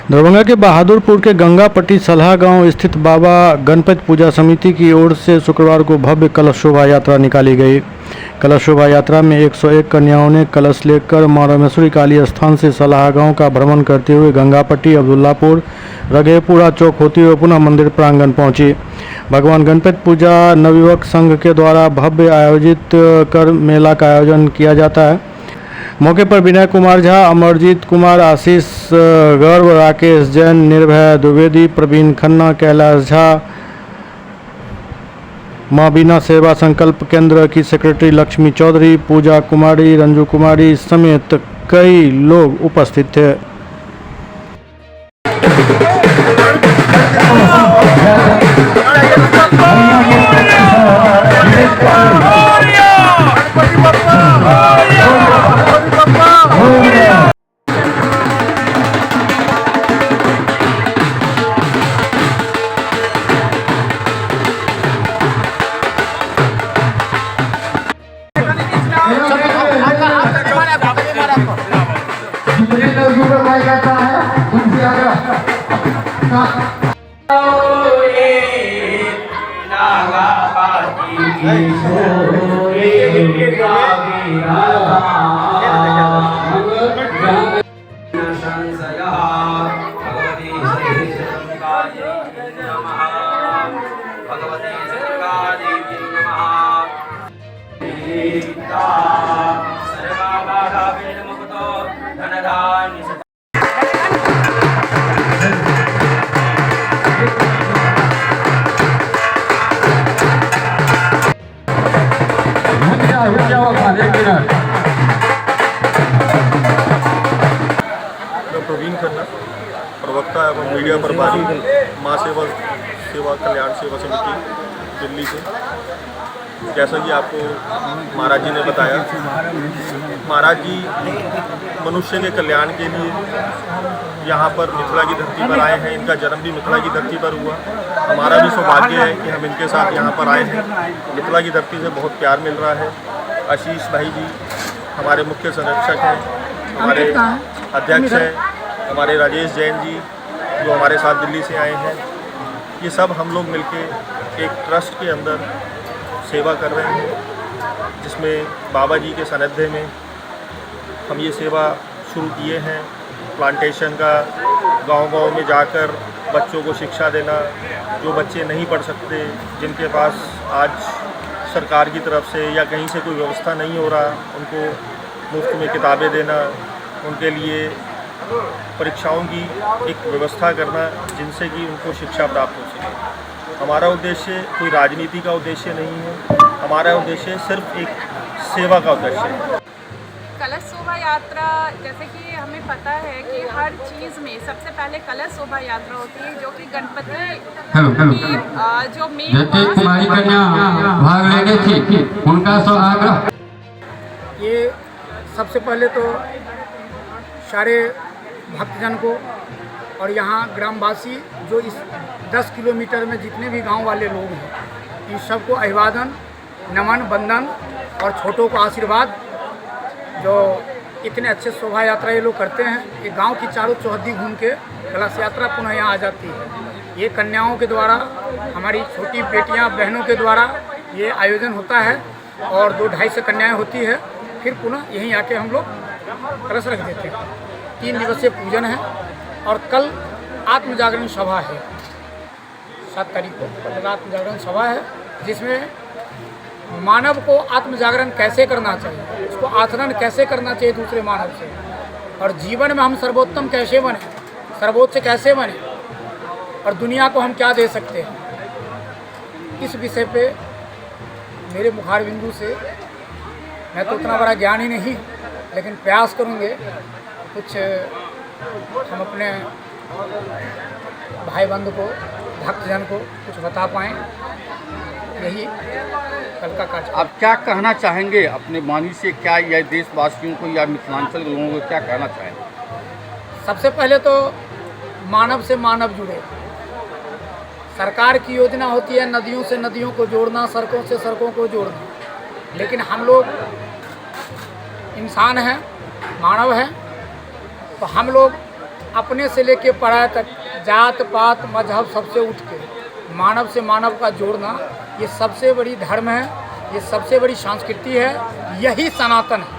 दरभंगा के बहादुरपुर के गंगापट्टी सलहा गांव स्थित बाबा गणपति पूजा समिति की ओर से शुक्रवार को भव्य कलश शोभा यात्रा निकाली गई। कलश शोभा यात्रा में 101 कन्याओं ने कलश लेकर मां रामेश्वरी काली स्थान से सलहा गांव का भ्रमण करते हुए गंगापट्टी, अब्दुल्लापुर, रगेपुरा चौक होते हुए पुनः मंदिर प्रांगण पहुंची। भगवान गणपति पूजा नवयुवक संघ के द्वारा भव्य आयोजित कर मेला का आयोजन किया जाता है। मौके पर विनय कुमार झा, अमरजीत कुमार, आशीष गर्व, राकेश जैन, निर्भय द्विवेदी, प्रवीण खन्ना, कैलाश झा, मां बीना सेवा संकल्प केंद्र की सेक्रेटरी लक्ष्मी चौधरी, पूजा कुमारी, रंजू कुमारी समेत कई लोग उपस्थित थे। प्रवीण खन्ना, प्रवक्ता एवं मीडिया प्रभारी, माँ सेवा कल्याण सेवा समिति दिल्ली से। जैसा कि आपको महाराज जी ने बताया, महाराज जी मनुष्य के कल्याण के लिए यहाँ पर मिथिला की धरती पर आए हैं। इनका जन्म भी मिथिला की धरती पर हुआ। हमारा भी सौभाग्य है कि हम इनके साथ यहाँ पर आए हैं। मिथिला की धरती से बहुत प्यार मिल रहा है। आशीष भाई जी हमारे मुख्य संरक्षक हैं, हमारे अध्यक्ष हैं, हमारे राजेश जैन जी जो हमारे साथ दिल्ली से आए हैं। ये सब हम लोग मिलके एक ट्रस्ट के अंदर सेवा कर रहे हैं, जिसमें बाबा जी के सानिध्य में हम ये सेवा शुरू किए हैं। प्लांटेशन का, गांव-गांव में जाकर बच्चों को शिक्षा देना, जो बच्चे नहीं पढ़ सकते, जिनके पास आज सरकार की तरफ से या कहीं से कोई व्यवस्था नहीं हो रहा, उनको मुफ्त में किताबें देना, उनके लिए परीक्षाओं की एक व्यवस्था करना जिनसे कि उनको शिक्षा प्राप्त हो सके। हमारा उद्देश्य कोई राजनीति का उद्देश्य नहीं है, हमारा उद्देश्य सिर्फ एक सेवा का उद्देश्य है। कलश शोभा यात्रा, जैसे कि हमें पता है कि हर चीज़ में सबसे पहले कलश शोभा यात्रा होती है, जो कि गणपति की जो मेन कुमारी कन्या भाग लेने थी उनका आग्रह। ये सबसे पहले तो सारे भक्तजन को और यहाँ ग्रामवासी जो इस 10 किलोमीटर में जितने भी गांव वाले लोग हैं, इन सबको अभिवादन, नमन, वंदन और छोटों को आशीर्वाद। जो इतने अच्छे शोभा यात्रा ये लोग करते हैं, ये गांव की चारों चौहद्दी घूम के कलश यात्रा पुनः यहाँ आ जाती है। ये कन्याओं के द्वारा, हमारी छोटी बेटियां बहनों के द्वारा ये आयोजन होता है और 2-250 कन्याएं होती है। फिर पुनः यहीं आके हम लोग कलश रख देते हैं। 3 दिवसीय पूजन है और कल आत्म जागरण सभा है। 7 तारीख को कल आत्म जागरण सभा है, जिसमें मानव को आत्म जागरण कैसे करना चाहिए, उसको आचरण कैसे करना चाहिए दूसरे मानव से, और जीवन में हम सर्वोत्तम कैसे बने, सर्वोच्च कैसे बने, और दुनिया को हम क्या दे सकते हैं। इस विषय पे मेरे मुखार बिंदु से, मैं तो उतना बड़ा ज्ञानी नहीं, लेकिन प्रयास करूँगे कुछ हम अपने भाई बंधु को, भक्तजन को कुछ बता पाएँ। यही कल का कार्य। आप क्या कहना चाहेंगे अपने वाणी से, क्या या देशवासियों को या मिथिलांचल के लोगों को क्या कहना चाहेंगे? सबसे पहले तो मानव से मानव जुड़े। सरकार की योजना होती है नदियों से नदियों को जोड़ना, सड़कों से सड़कों को जोड़ना, लेकिन हम लोग इंसान हैं, मानव हैं, तो हम लोग अपने से लेके पराये तक जात पात मजहब सबसे उठ के मानव से मानव का जोड़ना, ये सबसे बड़ी धर्म है, ये सबसे बड़ी संस्कृति है, यही सनातन है।